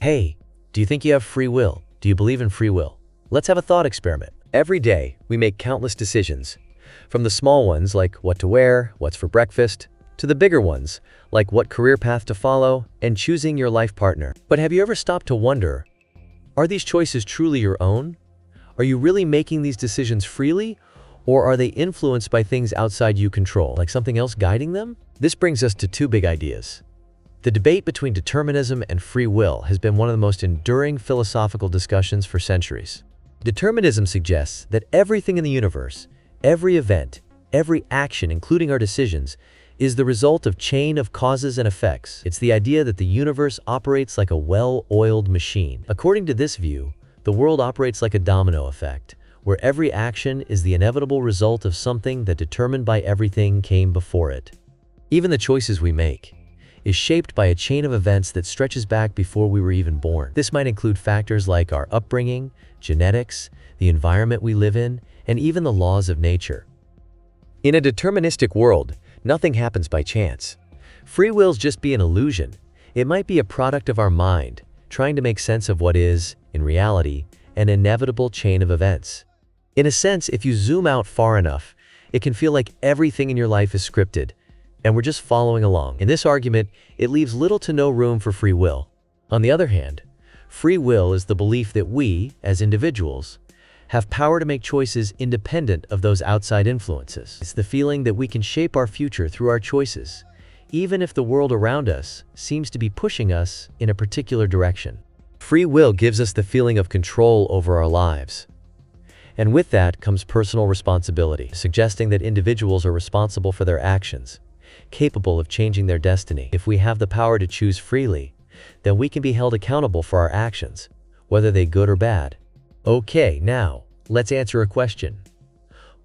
Hey, do you think you have free will? Do you believe in free will? Let's have a thought experiment. Every day, we make countless decisions. From the small ones like what to wear, what's for breakfast, to the bigger ones like what career path to follow and choosing your life partner. But have you ever stopped to wonder, are these choices truly your own? Are you really making these decisions freely? Or are they influenced by things outside you control, like something else guiding them? This brings us to two big ideas. The debate between determinism and free will has been one of the most enduring philosophical discussions for centuries. Determinism suggests that everything in the universe, every event, every action, including our decisions, is the result of chain of causes and effects. It's the idea that the universe operates like a well-oiled machine. According to this view, the world operates like a domino effect, where every action is the inevitable result of something that determined by everything came before it. Even the choices we make is shaped by a chain of events that stretches back before we were even born. This might include factors like our upbringing, genetics, the environment we live in, and even the laws of nature. In a deterministic world, nothing happens by chance. Free will's just be an illusion. It might be a product of our mind, trying to make sense of what is, in reality, an inevitable chain of events. In a sense, if you zoom out far enough, it can feel like everything in your life is scripted, and we're just following along. In this argument, it leaves little to no room for free will. On the other hand, free will is the belief that we, as individuals, have power to make choices independent of those outside influences. It's the feeling that we can shape our future through our choices, even if the world around us seems to be pushing us in a particular direction. Free will gives us the feeling of control over our lives. And with that comes personal responsibility, suggesting that individuals are responsible for their actions, capable of changing their destiny. If we have the power to choose freely, then we can be held accountable for our actions, whether they're good or bad. Okay, now, let's answer a question.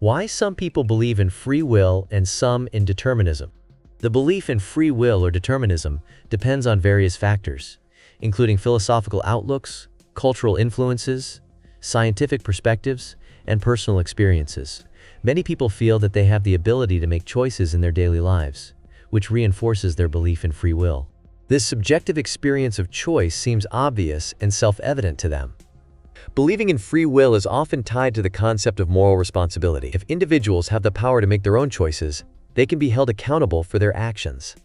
Why some people believe in free will and some in determinism? The belief in free will or determinism depends on various factors, including philosophical outlooks, cultural influences, scientific perspectives, and personal experiences. Many people feel that they have the ability to make choices in their daily lives, which reinforces their belief in free will. This subjective experience of choice seems obvious and self-evident to them. Believing in free will is often tied to the concept of moral responsibility. If individuals have the power to make their own choices, they can be held accountable for their actions.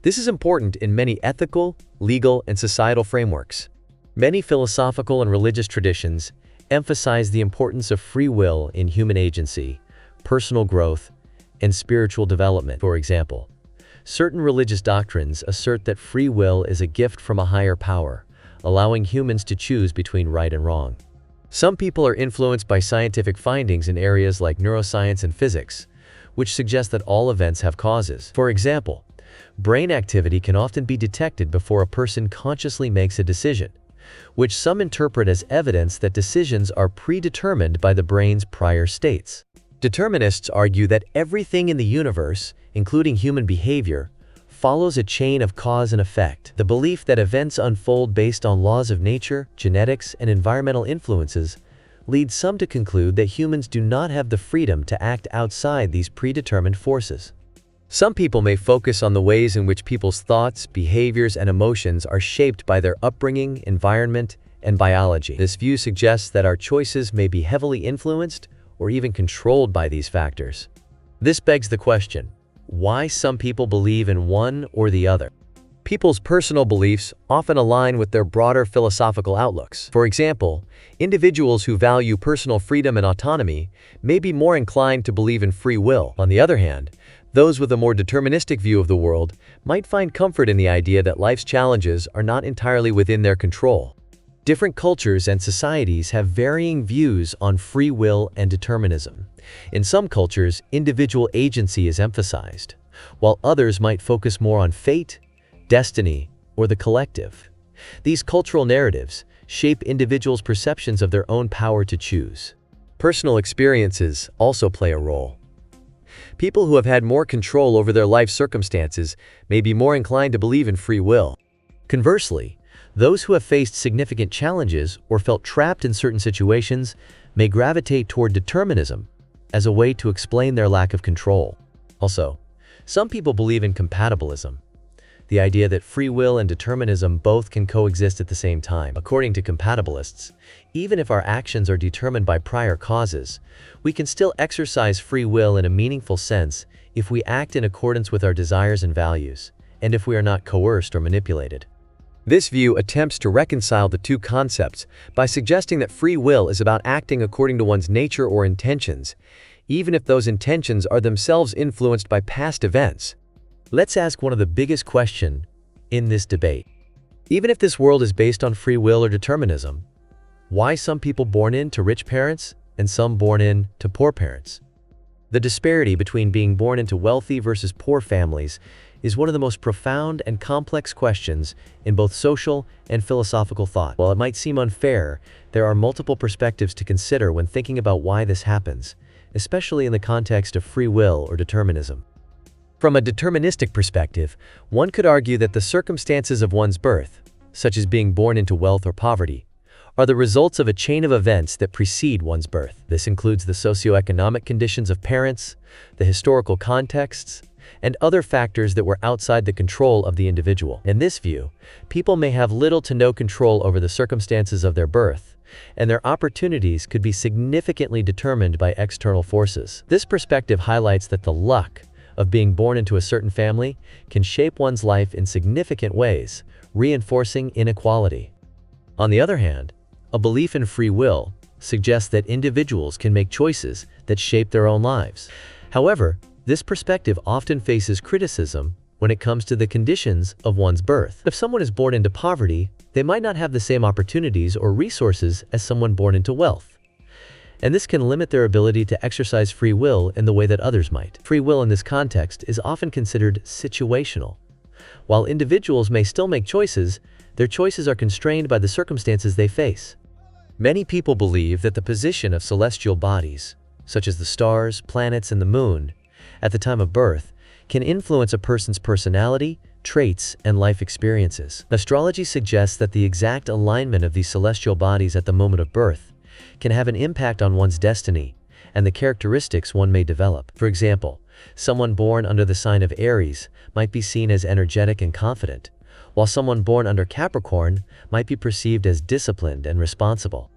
This is important in many ethical, legal, and societal frameworks. Many philosophical and religious traditions emphasize the importance of free will in human agency, personal growth, and spiritual development. For example, certain religious doctrines assert that free will is a gift from a higher power, allowing humans to choose between right and wrong. Some people are influenced by scientific findings in areas like neuroscience and physics, which suggest that all events have causes. For example, brain activity can often be detected before a person consciously makes a decision, which some interpret as evidence that decisions are predetermined by the brain's prior states. Determinists argue that everything in the universe, including human behavior, follows a chain of cause and effect. The belief that events unfold based on laws of nature, genetics, and environmental influences leads some to conclude that humans do not have the freedom to act outside these predetermined forces. Some people may focus on the ways in which people's thoughts, behaviors, and emotions are shaped by their upbringing, environment, and biology. This view suggests that our choices may be heavily influenced or even controlled by these factors. This begs the question, why some people believe in one or the other? People's personal beliefs often align with their broader philosophical outlooks. For example, individuals who value personal freedom and autonomy may be more inclined to believe in free will. On the other hand, those with a more deterministic view of the world might find comfort in the idea that life's challenges are not entirely within their control. Different cultures and societies have varying views on free will and determinism. In some cultures, individual agency is emphasized, while others might focus more on fate, destiny, or the collective. These cultural narratives shape individuals' perceptions of their own power to choose. Personal experiences also play a role. People who have had more control over their life circumstances may be more inclined to believe in free will. Conversely, those who have faced significant challenges or felt trapped in certain situations may gravitate toward determinism as a way to explain their lack of control. Also, some people believe in compatibilism, the idea that free will and determinism both can coexist at the same time. According to compatibilists, even if our actions are determined by prior causes, we can still exercise free will in a meaningful sense if we act in accordance with our desires and values, and if we are not coerced or manipulated. This view attempts to reconcile the two concepts by suggesting that free will is about acting according to one's nature or intentions, even if those intentions are themselves influenced by past events. Let's ask one of the biggest questions in this debate. Even if this world is based on free will or determinism, why some people born into rich parents and some born into poor parents? The disparity between being born into wealthy versus poor families is one of the most profound and complex questions in both social and philosophical thought. While it might seem unfair, there are multiple perspectives to consider when thinking about why this happens, especially in the context of free will or determinism. From a deterministic perspective, one could argue that the circumstances of one's birth, such as being born into wealth or poverty, are the results of a chain of events that precede one's birth. This includes the socioeconomic conditions of parents, the historical contexts, and other factors that were outside the control of the individual. In this view, people may have little to no control over the circumstances of their birth, and their opportunities could be significantly determined by external forces. This perspective highlights that the luck of being born into a certain family can shape one's life in significant ways, reinforcing inequality. On the other hand, a belief in free will suggests that individuals can make choices that shape their own lives. However, this perspective often faces criticism when it comes to the conditions of one's birth. If someone is born into poverty, they might not have the same opportunities or resources as someone born into wealth, and this can limit their ability to exercise free will in the way that others might. Free will in this context is often considered situational. While individuals may still make choices, their choices are constrained by the circumstances they face. Many people believe that the position of celestial bodies, such as the stars, planets, and the moon, at the time of birth, can influence a person's personality, traits, and life experiences. Astrology suggests that the exact alignment of these celestial bodies at the moment of birth can have an impact on one's destiny and the characteristics one may develop. For example, someone born under the sign of Aries might be seen as energetic and confident, while someone born under Capricorn might be perceived as disciplined and responsible.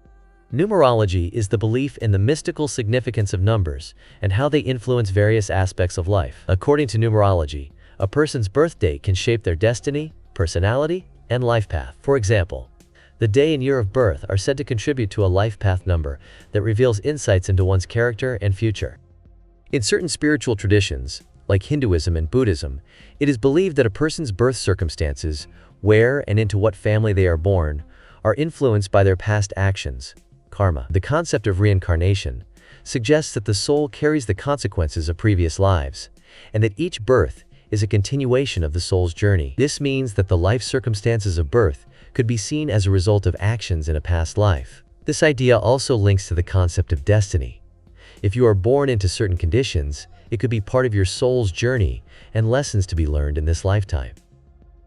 Numerology is the belief in the mystical significance of numbers and how they influence various aspects of life. According to numerology, a person's birth date can shape their destiny, personality, and life path. For example, the day and year of birth are said to contribute to a life path number that reveals insights into one's character and future. In certain spiritual traditions, like Hinduism and Buddhism, it is believed that a person's birth circumstances, where and into what family they are born, are influenced by their past actions, karma. The concept of reincarnation suggests that the soul carries the consequences of previous lives, and that each birth is a continuation of the soul's journey. This means that the life circumstances of birth could be seen as a result of actions in a past life. This idea also links to the concept of destiny. If you are born into certain conditions, it could be part of your soul's journey and lessons to be learned in this lifetime.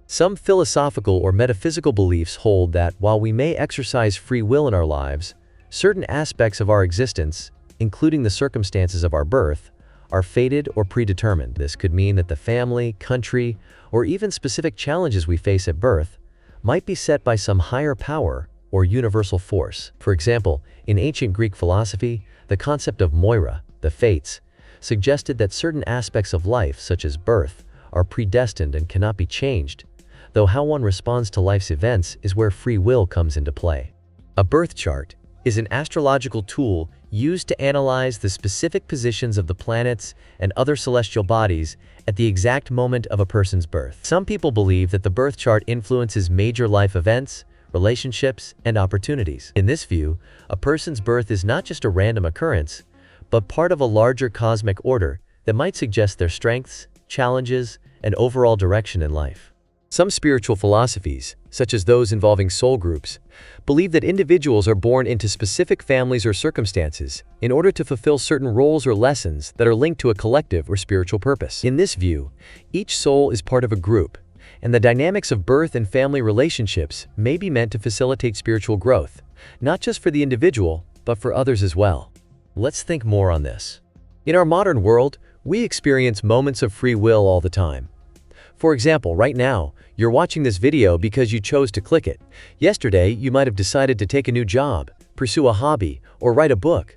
Some philosophical or metaphysical beliefs hold that while we may exercise free will in our lives, certain aspects of our existence, including the circumstances of our birth, are fated or predetermined. This could mean that the family, country, or even specific challenges we face at birth might be set by some higher power or universal force. For example, in ancient Greek philosophy, the concept of Moira, the fates, suggested that certain aspects of life, such as birth, are predestined and cannot be changed, though how one responds to life's events is where free will comes into play. A birth chart is an astrological tool used to analyze the specific positions of the planets and other celestial bodies at the exact moment of a person's birth. Some people believe that the birth chart influences major life events, relationships, and opportunities. In this view, a person's birth is not just a random occurrence, but part of a larger cosmic order that might suggest their strengths, challenges, and overall direction in life. Some spiritual philosophies, such as those involving soul groups, believe that individuals are born into specific families or circumstances in order to fulfill certain roles or lessons that are linked to a collective or spiritual purpose. In this view, each soul is part of a group, and the dynamics of birth and family relationships may be meant to facilitate spiritual growth, not just for the individual, but for others as well. Let's think more on this. In our modern world, we experience moments of free will all the time. For example, right now, you're watching this video because you chose to click it. Yesterday, you might have decided to take a new job, pursue a hobby, or write a book.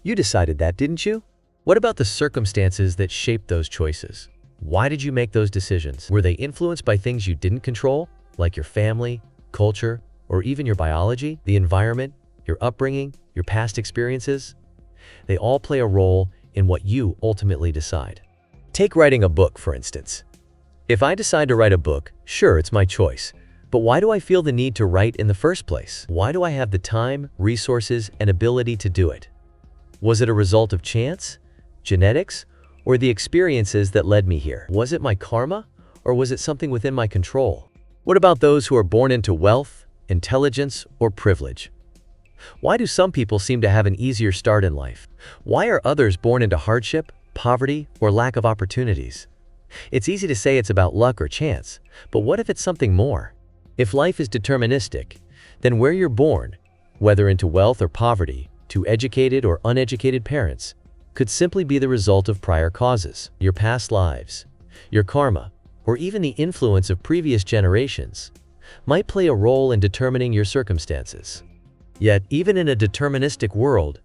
You decided that, didn't you? What about the circumstances that shaped those choices? Why did you make those decisions? Were they influenced by things you didn't control, like your family, culture, or even your biology, the environment, your upbringing, your past experiences? They all play a role in what you ultimately decide. Take writing a book, for instance. If I decide to write a book, sure, it's my choice. But why do I feel the need to write in the first place? Why do I have the time, resources, and ability to do it? Was it a result of chance, genetics, or the experiences that led me here? Was it my karma, or was it something within my control? What about those who are born into wealth, intelligence, or privilege? Why do some people seem to have an easier start in life? Why are others born into hardship, poverty, or lack of opportunities? It's easy to say it's about luck or chance, but what if it's something more? If life is deterministic, then where you're born, whether into wealth or poverty, to educated or uneducated parents, could simply be the result of prior causes, your past lives, your karma, or even the influence of previous generations, might play a role in determining your circumstances. Yet, even in a deterministic world,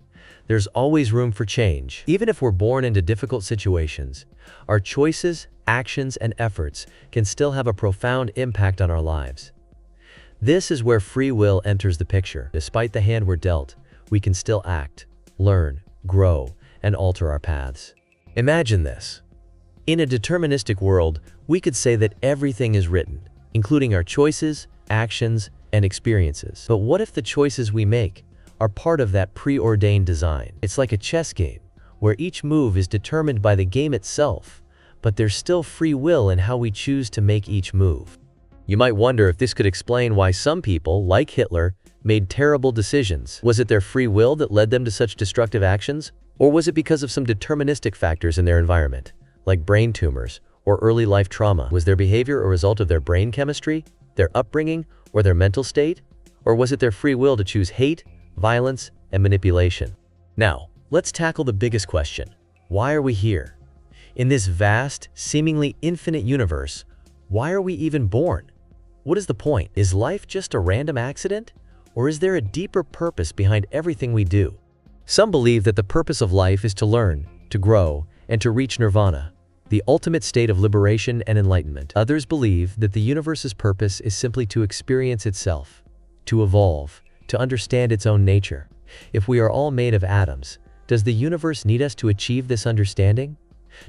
there's always room for change. Even if we're born into difficult situations, our choices, actions, and efforts can still have a profound impact on our lives. This is where free will enters the picture. Despite the hand we're dealt, we can still act, learn, grow, and alter our paths. Imagine this. In a deterministic world, we could say that everything is written, including our choices, actions, and experiences. But what if the choices we make are part of that preordained design? It's like a chess game, where each move is determined by the game itself, but there's still free will in how we choose to make each move. You might wonder if this could explain why some people, like Hitler, made terrible decisions. Was it their free will that led them to such destructive actions? Or was it because of some deterministic factors in their environment, like brain tumors or early life trauma? Was their behavior a result of their brain chemistry, their upbringing, or their mental state? Or was it their free will to choose hate, violence, and manipulation? Now, let's tackle the biggest question. Why are we here? In this vast, seemingly infinite universe, why are we even born? What is the point? Is life just a random accident? Or is there a deeper purpose behind everything we do? Some believe that the purpose of life is to learn, to grow, and to reach nirvana, the ultimate state of liberation and enlightenment. Others believe that the universe's purpose is simply to experience itself, to evolve, to understand its own nature. If we are all made of atoms, does the universe need us to achieve this understanding?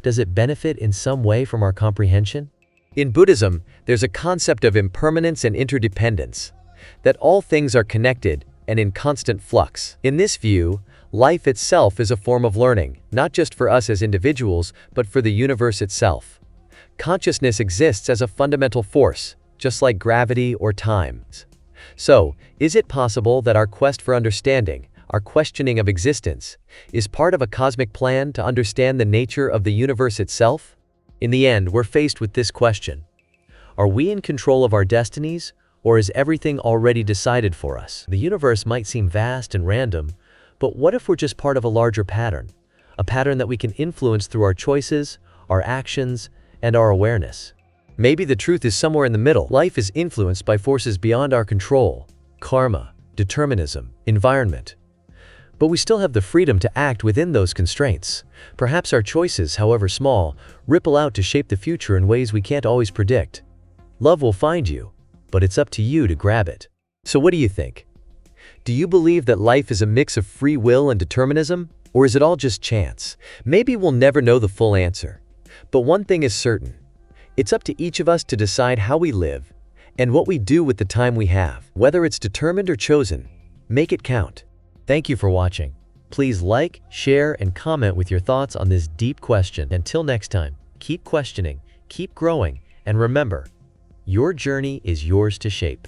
Does it benefit in some way from our comprehension? In Buddhism, there's a concept of impermanence and interdependence, that all things are connected and in constant flux. In this view, life itself is a form of learning, not just for us as individuals, but for the universe itself. Consciousness exists as a fundamental force, just like gravity or time. So, is it possible that our quest for understanding, our questioning of existence, is part of a cosmic plan to understand the nature of the universe itself? In the end, we're faced with this question. Are we in control of our destinies, or is everything already decided for us? The universe might seem vast and random, but what if we're just part of a larger pattern? A pattern that we can influence through our choices, our actions, and our awareness. Maybe the truth is somewhere in the middle. Life is influenced by forces beyond our control, karma, determinism, environment. But we still have the freedom to act within those constraints. Perhaps our choices, however small, ripple out to shape the future in ways we can't always predict. Love will find you, but it's up to you to grab it. So what do you think? Do you believe that life is a mix of free will and determinism, or is it all just chance? Maybe we'll never know the full answer. But one thing is certain. It's up to each of us to decide how we live and what we do with the time we have. Whether it's determined or chosen, make it count. Thank you for watching. Please like, share, and comment with your thoughts on this deep question. Until next time, keep questioning, keep growing, and remember, your journey is yours to shape.